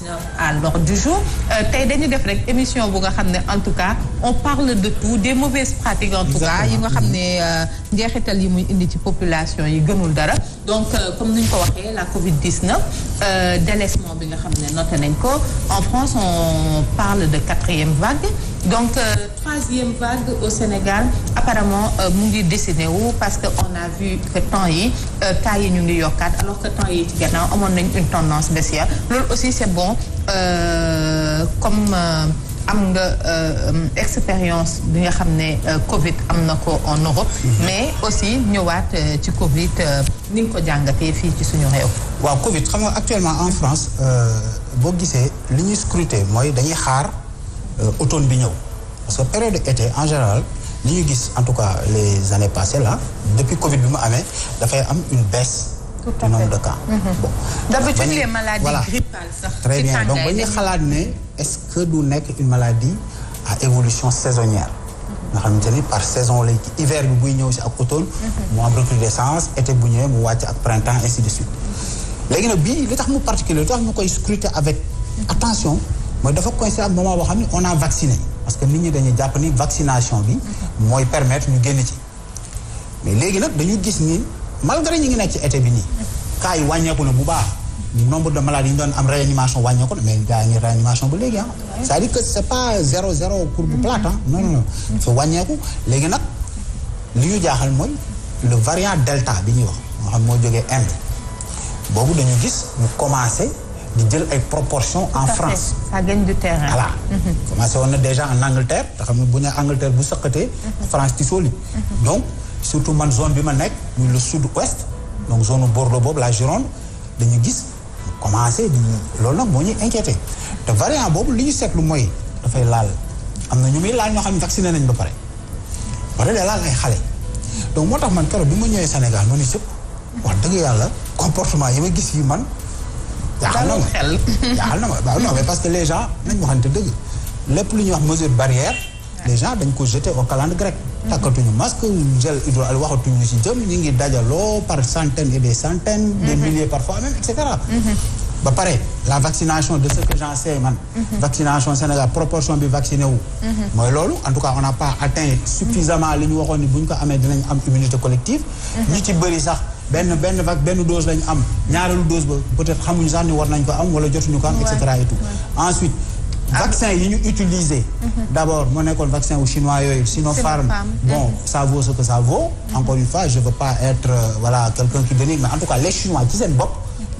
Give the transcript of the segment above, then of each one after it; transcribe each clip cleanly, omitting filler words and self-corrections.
Covid-19 à l'ordre du jour tey dañu def rek émission bu nga xam ne en tout cas on parle de tout des mauvaises pratiques en tout cas yi nga xam ne njeexital yi muy indi ci population yi gënul dara donc comme ni ñu ko waxee la Covid-19 délaissement bi nga xam ne noté nañ ko en France on parle de 4e vague donc 3e vague au Sénégal apparemment mu ngi dessiné wu parce que on a vu que temps yi cas yi ñu ngi yokkaat alors que temps yi ci gannaaw amoon nañ une tendance baissière loolu aussi c'est bon comme am nga expérience bi nga xam ne Covid am na ko en Europe mais aussi ñëwaat ci Covid ni nga ko jàngatee fii ci suñu réew. waaw Covid xam nga actuellement en France boo gisee li ñuy scruter mooy dañuy xaar automne bi ñëw parce que période été en général li ñu gis en tout cas les années passées là depuis Covid bi mu amee dafay am une baisse du nombre de cas. Bon d'habitude les maladies grippales sax. Très bien donc ba ñuy xalaat ne est-ce que du nekk une maladie à évolution saisonnière. nga xamante ni par saison lay hiver bi buy ñëw si ak automne. mu am recrudescence été bu ñëwee mu wàcc ak printemps ainsi de suite. léegi nag bii li tax mu particulier li tax ñu koy scruter avec attention mooy dafa coïncider ak moment boo xam ne on a vacciné parce que nit ñi dañuy jàpp ni vaccination bi mooy permettre ñu génn ci mais léegi nag dañu gis ni malgré ñi ngi nekk ci été bi nii cas yi wàññeeku na bu baax nombre de malades yi ñu doon am réanimation wàññeeku na mais gars yi ngi réanimation ba léegi c'est-à-dire que c'est pas 0-0 courbe plate non non non fa wàññeeku léegi nag li ñu jaaxal mooy le variant delta bi ñuy wax moo xam moo jógee Inde boobu dañu gis mu commencé di jël ay proportions en France. Ça gagne du terrain. Voilà. Commencé woon na déjà en Angleterre te xam ne bu ñu Angleterre bu sëqatee France ci soli donc surtout man zone bi ma nekk muy le sud-ouest donc zone Bordeaux boobu la Gironde dañu gis commencé di loolu nag moo ñuy inquiété te variant boobu li ñu seetlu mooy dafay laal am na ñu muy laal ñoo xam ne vacciné nañ ba pare day laal ay xale donc moo tax man keroog bi ma ñëwee Sénégal ma ni sëpp wax dëgg yàlla comportement yi ma gis yi man jaaxal na ma waaw non mais parce que les gens nañ waxante dëgg lépp lu ñuy wax mesure barrière les gens dañ ko jeté au calendrier grec takkatuñu masque gel hydroalcoolique waxatuñu ci jëm ñi ngi dajaloo par centaines et des centaines des milliers parfois même et cetera ba pare la vaccination de ce que j'en sais man vaccination Sénégal proportion bi vacciné wu mooy loolu en tout cas on n'a pas atteint suffisamment li ñu waxoon ni bu ñu ko amee dinañ am immunité collective ñi ci bëri sax benn dose lañu am ñaareelu dose ba peut-être xamuñu sax ni war nañ ko am wala jotuñu ko am et cetera et tout ensuite vaccin yi ñu utilisé d'abord moo nekkoon vaccin wu chinois yooyu Sinopharm bon ça vaut ce que ça vaut encore une fois je veux pas être quelqu'un qui dénigre mais en tout cas les chinois ci seen bopp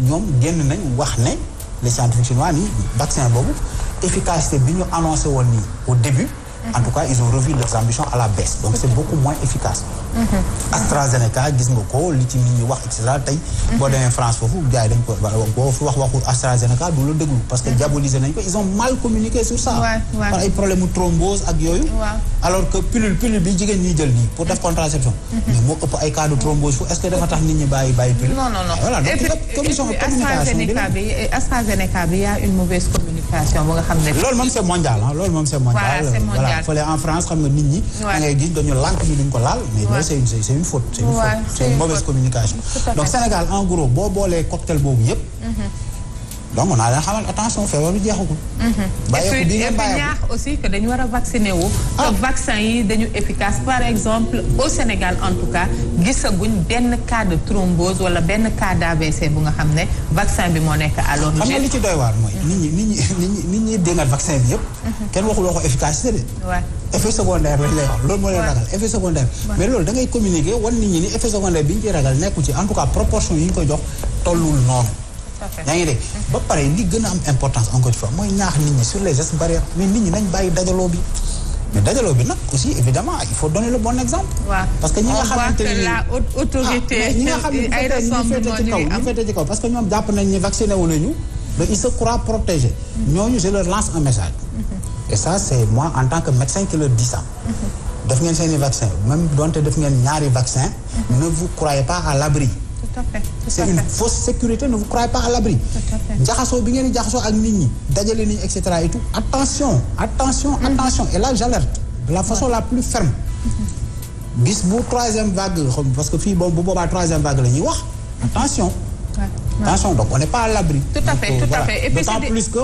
ñoom génn nañ wax ne les scientifiques chinois ni vaccin boobu efficacité bi ñu annoncé woon nii au début en tout cas ils ont revu leurs ambitions à la baisse donc c'est beaucoup moins efficace AstraZeneca gis nga ko li ci nit ñi wax et cetera tey boo demee France foofu gars yi dañ ko boo fi waxu AstraZeneca du la déglu parce que diaboliser nañ ko ils ont mal communiqué sur ça par ay problème mu thrombose ak yooyu alors que pilule bi jigéen ñi jël nii pour def contraception mais moo ëpp ay cas de thrombose fu est-ce que dafa tax nit ñi bàyyi pilule non voilà donc commission AstraZeneca bi y a une mauvaise communication bu nga xam ne loolu moom c'est mondial loolu moom c'est mondial voilà fële en France xam nga nit ñi da ngay gis dañu lànk ni duñ ko laal mais loolu c'est une faute c'est une mauvaise communication donc Sénégal en gros boo boolee cocktail boobu yëpp donc on a leen xamal attention feebar bi jeexagul et puis ñaax aussi que dañu war a vacciner wu que vaccin yi dañu efficace par exemple au Sénégal en tout cas gisaguñ benn cas de thrombose wala benn cas d'AVC bu nga xam ne vaccin bi moo nekk à l'origine. xam nga li ci doy waar mooy nit ñi déngal vaccin bi yëpp kenn waxul waxu efficacité de effet secondaire lañ lay wax loolu moo leen ragal effet secondaire mais loolu da ngay communiquer wan nit ñi ni effet secondaire bi ñu ciy ragal nekku ci en tout cas proportion yi ñu koy jox tollul noonu yaa ngi dégg ba pare li gën a am importance encore une fois mooy ñaax nit ñi sur les gestes barrières mais nit ñi nañ bàyyi dajaloo bi mais dajaloo bi nag aussi évidemment il faut donner le bon exemple parce que ñi nga xamante ni la haute autorité ñi nga xam ne ñu féete ci kaw parce que ñoom jàpp nañ ni vacciné wu nañu donc ils se croient protégés ñooñu je leur lance un message et ça c'est moi en tant que médecin qui leur dit ça def ngeen seeni vaccin même donte def ngeen ñaari vaccin ne vous croyez pas à l'abri c'est une fausse sécurité ne vous croyez pas à l'abri jaxasoo bi ngeen di jaxasoo ak nit ñi dajale nit ñi et cetera et tout attention et là j'alerte de la façon la plus ferme bis bu troisième vague parce que fii boobu bu boobaa troisième vague la ñuy wax attention donc on n'est pas à l'abri tout à fait et puis d'autant plus que